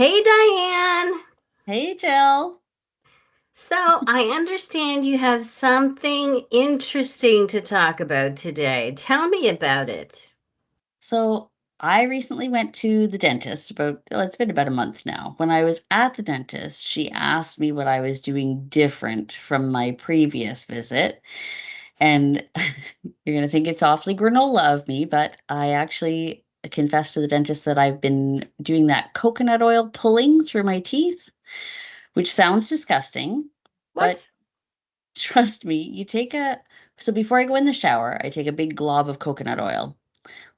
Hey, Diane. Hey, Jill. So I understand you have something interesting to talk about today. Tell me about it. So I recently went to the dentist it's been about a month now. When I was at the dentist, she asked me what I was doing different from my previous visit. And you're going to think it's awfully granola of me, but I actually confessed to the dentist that I've been doing that coconut oil pulling through my teeth, which sounds disgusting, but What? trust me, so before I go in the shower, I take a big glob of coconut oil,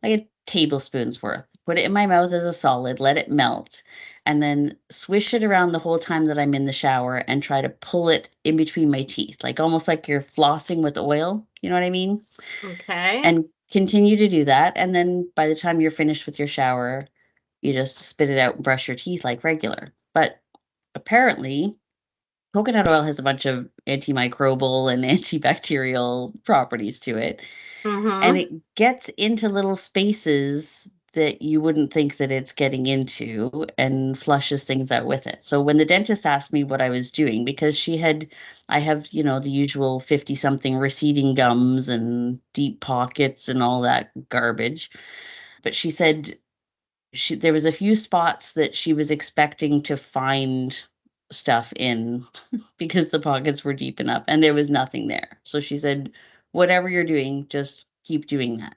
like a tablespoon's worth, put it in my mouth as a solid, let it melt, and then swish it around the whole time that I'm in the shower and try to pull it in between my teeth, like almost like you're flossing with oil. You know what I mean? Okay. And continue to do that. And then by the time you're finished with your shower, you just spit it out and brush your teeth like regular. But apparently, coconut oil has a bunch of antimicrobial and antibacterial properties to it, and Mm-hmm. it gets into little spaces that you wouldn't think that it's getting into and flushes things out with it. So when the dentist asked me what I was doing, because I have, the usual 50 something receding gums and deep pockets and all that garbage. But she said there was a few spots that she was expecting to find stuff in because the pockets were deep enough and there was nothing there. So she said, whatever you're doing, just keep doing that.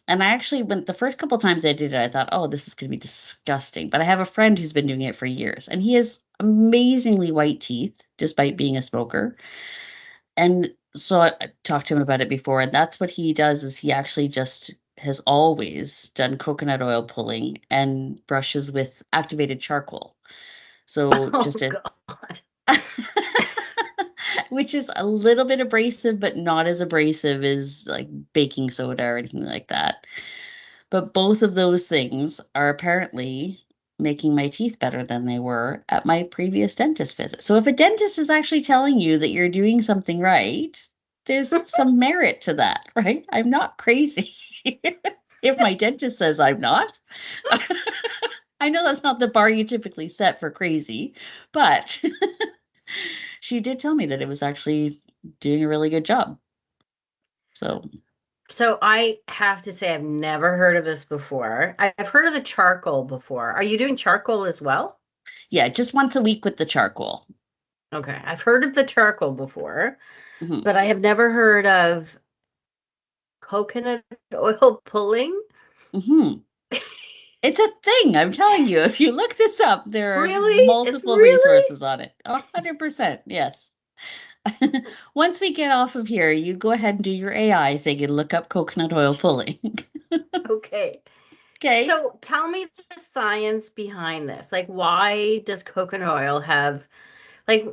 And I actually went the first couple times I did it, I thought, oh, this is going to be disgusting. But I have a friend who's been doing it for years and he has amazingly white teeth despite being a smoker. And so I talked to him about it before, and that's what he does is he actually just has always done coconut oil pulling and brushes with activated charcoal. So Oh, just a God. which is a little bit abrasive, but not as abrasive as like baking soda or anything like that. But both of those things are apparently making my teeth better than they were at my previous dentist visit. So if a dentist is actually telling you that you're doing something right, there's some merit to that, right? I'm not crazy. If my dentist says I'm not, I know that's not the bar you typically set for crazy, but she did tell me that it was actually doing a really good job. So, So I have to say I've never heard of this before. I've heard of the charcoal before. Are you doing charcoal as well? yeah, just once a week with the charcoal. Okay. I've heard of the charcoal before, Hmm. but I have never heard of coconut oil pulling. Hmm. It's a thing, I'm telling you. If you look this up, there are Really? It's multiple really? resources on it. 100%, yes. Once we get off of here, you go ahead and do your AI thing and look up coconut oil pulling. Okay. Okay. So tell me the science behind this. Like, why does coconut oil have, like,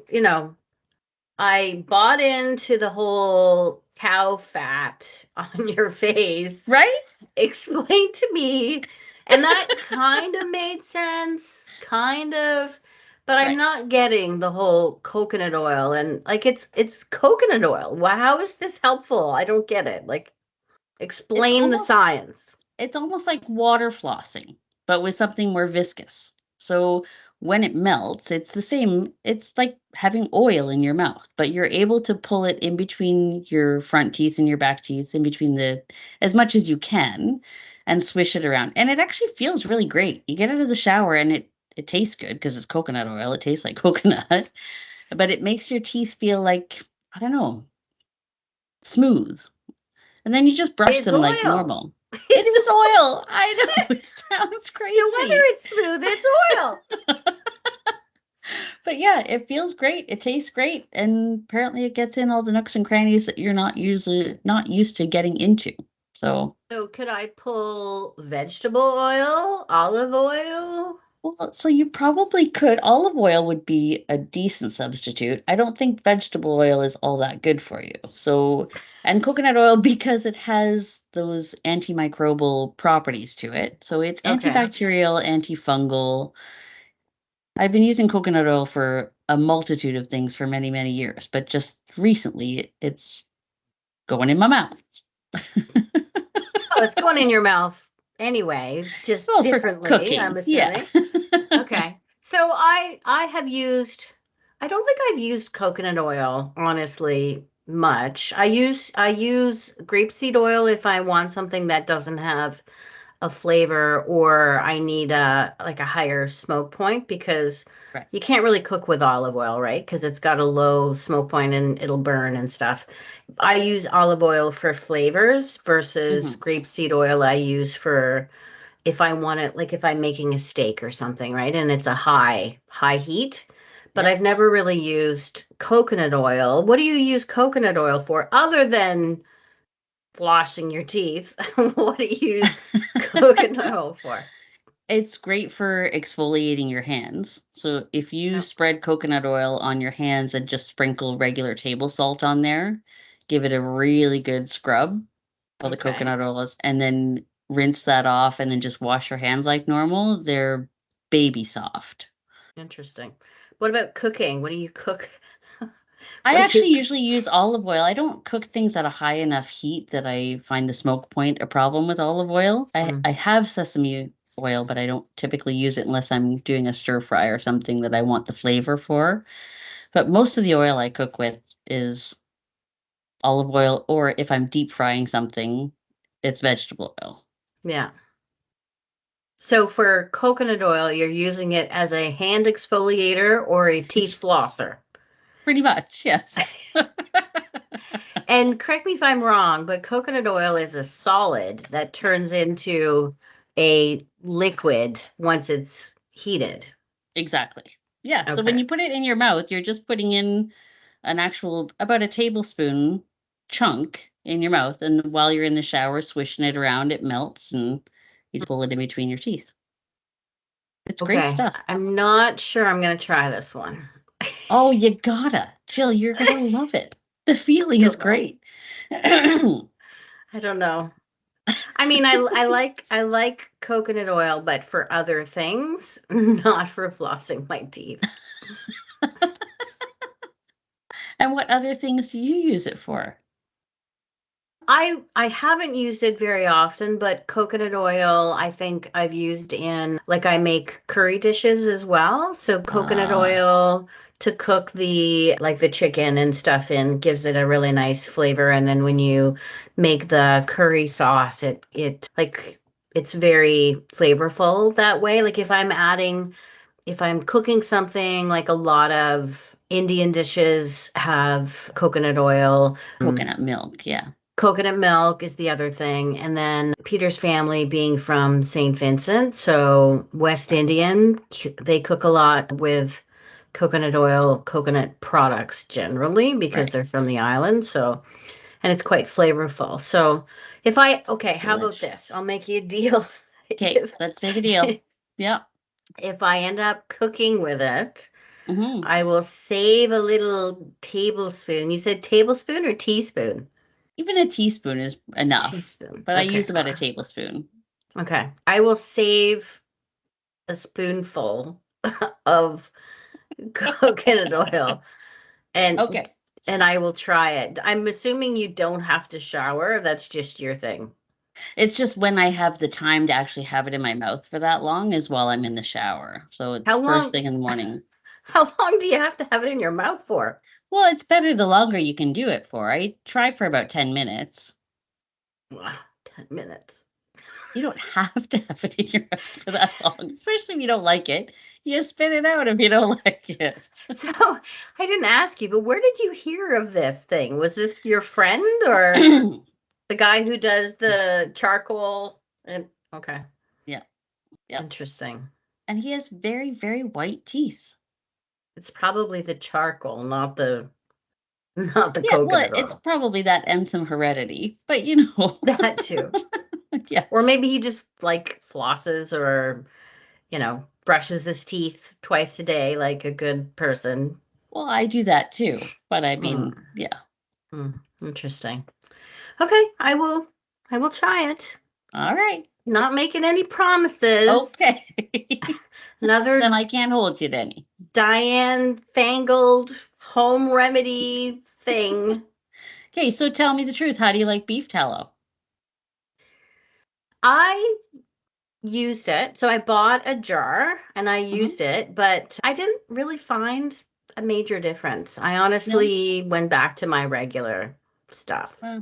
I bought into the whole cow fat on your face. Right? Explain to me. And that kind of made sense, kind of, but I'm Right. not getting the whole coconut oil and like it's coconut oil. Wow, how is this helpful? I don't get it. Like, It's explain the almost science. it's almost like water flossing, but with something more viscous. So when it melts, it's the same. It's like having oil in your mouth, but you're able to pull it in between your front teeth and your back teeth, in between as much as you can, and swish it around. And it actually feels really great. You get out of the shower and it tastes good because it's coconut oil. It tastes like coconut, but it makes your teeth feel like, I don't know, smooth. And then you just brush It's them like oil. normal. It It's is oil. I know it sounds no wonder crazy. it's smooth. It's oil. But yeah, it feels great. It tastes great. And apparently it gets in all the nooks and crannies that you're not used to getting into. So, So could I pull vegetable oil, olive oil? well, so you probably could. Olive oil would be a decent substitute. I don't think vegetable oil is all that good for you. So, and coconut oil because it has those antimicrobial properties to it. So it's Okay. antibacterial, antifungal. I've been using coconut oil for a multitude of things for many, many years, but just recently it's going in my mouth. Oh, it's going in your mouth anyway, just Well, for differently, I'm cooking, yeah. assuming. Okay. So I have used I don't think I've used coconut oil, honestly, much. I use grapeseed oil if I want something that doesn't have a flavor or I need a like a higher smoke point because Right. you can't really cook with olive oil, right? Because it's got a low smoke point and it'll burn and stuff. I use olive oil for flavors versus Hmm. grapeseed oil I use for if I want it, like if I'm making a steak or something, right? And it's a high heat. But Yep. I've never really used coconut oil. What do you use coconut oil for other than flossing your teeth? What do you use coconut oil for? It's great for exfoliating your hands. So if you Yeah. spread coconut oil on your hands and just sprinkle regular table salt on there, give it a really good scrub while the Okay. coconut oil is, and then rinse that off and then just wash your hands like normal. They're baby soft. Interesting. What about cooking? What do you cook? I What do you actually usually use olive oil. I don't cook things at a high enough heat that I find the smoke point a problem with olive oil. I Mm, have sesame oil, but I don't typically use it unless I'm doing a stir fry or something that I want the flavor for. But most of the oil I cook with is olive oil, or if I'm deep frying something, it's vegetable oil. yeah. So for coconut oil, you're using it as a hand exfoliator or a teeth flosser. Pretty much, yes. And correct me if I'm wrong, but coconut oil is a solid that turns into a liquid once it's heated. Exactly. Yeah. So when Okay. you put it in your mouth, you're just putting in an actual about a tablespoon chunk in your mouth, and while you're in the shower swishing it around, it melts and you pull it in between your teeth. It's great Okay. stuff. I'm not sure I'm going to try this one. Oh, you gotta, Jill, you're gonna love it. The feeling is Don't know. great. Well, I don't know. I mean, I like coconut oil, but for other things, not for flossing my teeth. and what other things do you use it for? I haven't used it very often, but coconut oil I think I've used in like I make curry dishes as well. So coconut Ah, oil to cook the like the chicken and stuff in gives it a really nice flavor. And then when you make the curry sauce, it like it's very flavorful that way. Like if I'm cooking something like a lot of Indian dishes have coconut oil. coconut milk, yeah. Coconut milk is the other thing. And then Peter's family being from St. Vincent, so West Indian, they cook a lot with coconut oil, coconut products generally because Right. they're from the island. So, and it's quite flavorful. So, okay, how about Delish. this? I'll make you a deal. Okay, If let's make a deal. Yep. if I end up cooking with it, Hmm. I will save a little tablespoon. You said tablespoon or teaspoon? Even a teaspoon is enough, Teaspoon. but I Okay. use about a tablespoon. Okay. I will save a spoonful of coconut oil and Okay. and I will try it. I'm assuming you don't have to shower. That's just your thing. It's just when I have the time to actually have it in my mouth for that long is while I'm in the shower. So it's How first long thing in the morning. how long do you have to have it in your mouth for? Well, it's better the longer you can do it for. I try for about 10 minutes. Wow, 10 minutes. You don't have to have it in your mouth for that long, especially if you don't like it. You spit it out if you don't like it. So, I didn't ask you, but where did you hear of this thing? Was this your friend or Yeah, the guy who does the charcoal and okay, yep. interesting. And he has very, very white teeth. It's probably the charcoal, not the Yeah, well, coconut it's oil. probably that and some heredity, but you know, That too. yeah. Or maybe he just like flosses or, brushes his teeth twice a day like a good person. Well, I do that too, but I Mm, mean, yeah. interesting. Okay, I will try it. All right. Not making any promises. Okay. Then Another I can't hold you, Denny. Diane fangled home remedy thing. Okay, so tell me the truth. How do you like beef tallow? I used it. So I bought a jar and I Hmm. used it, but I didn't really find a major difference. I No. honestly went back to my regular stuff. Uh,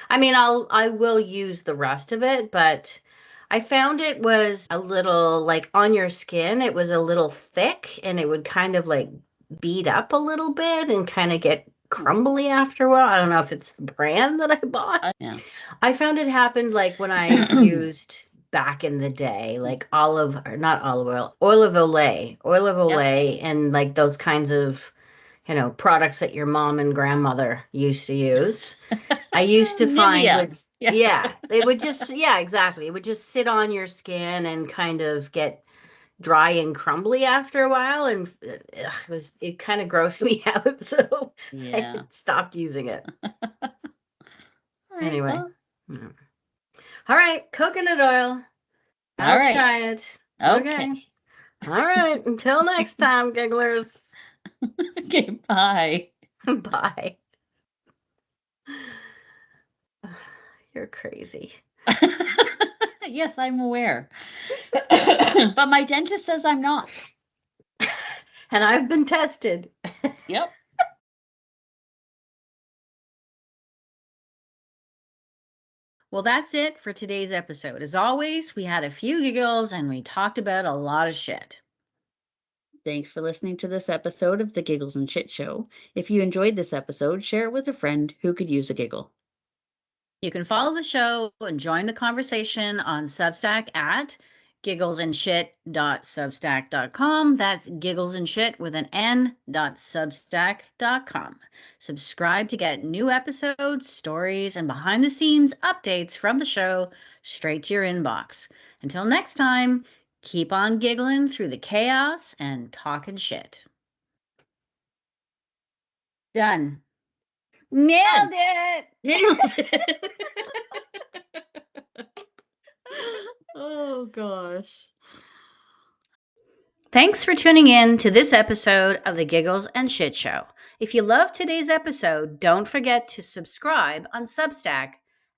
I mean, I will use the rest of it, but I found it was a little like on your skin, it was a little thick and it would kind of like beat up a little bit and kind of get crumbly after a while. I don't know if it's the brand that I bought. yeah. I found it happened like when I used back in the day, like olive or not olive oil of Yep. Olay, and like those kinds of, products that your mom and grandmother used to use. I used to find Nivea. would, Yeah. yeah, it would just, yeah, exactly. It would just sit on your skin and kind of get dry and crumbly after a while. And it kind of grossed me out. So I Yeah. stopped using it. All right. Anyway. Well, Mm. All right. Coconut oil. all I'll right. try it. Okay. Okay. All right. Until next time, gigglers. Okay. Bye. Bye. You're crazy. Yes, I'm aware. But my dentist says I'm not. And I've been tested. Yep. Well, that's it for today's episode. As always, we had a few giggles and we talked about a lot of shit. Thanks for listening to this episode of the Giggles and Shit Show. If you enjoyed this episode, share it with a friend who could use a giggle. You can follow the show and join the conversation on Substack at gigglesandshit.substack.com. That's gigglesandshit with an n.substack.com. Subscribe to get new episodes, stories, and behind the scenes updates from the show straight to your inbox. Until next time, keep on giggling through the chaos and talking shit. Done. Nailed Done. it! Nailed it. Oh gosh. Thanks for tuning in to this episode of the Giggles and Shit Show. If you loved today's episode, don't forget to subscribe on Substack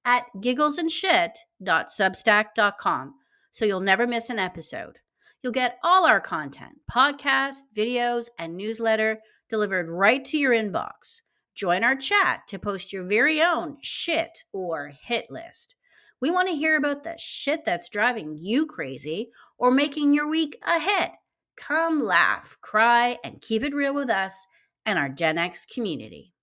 at gigglesandshit.substack.com so you'll never miss an episode. You'll get all our content, podcasts, videos, and newsletter delivered right to your inbox. Join our chat to post your very own shit or hit list. We want to hear about the shit that's driving you crazy or making your week a hit. Come laugh, cry, and keep it real with us and our Gen X community.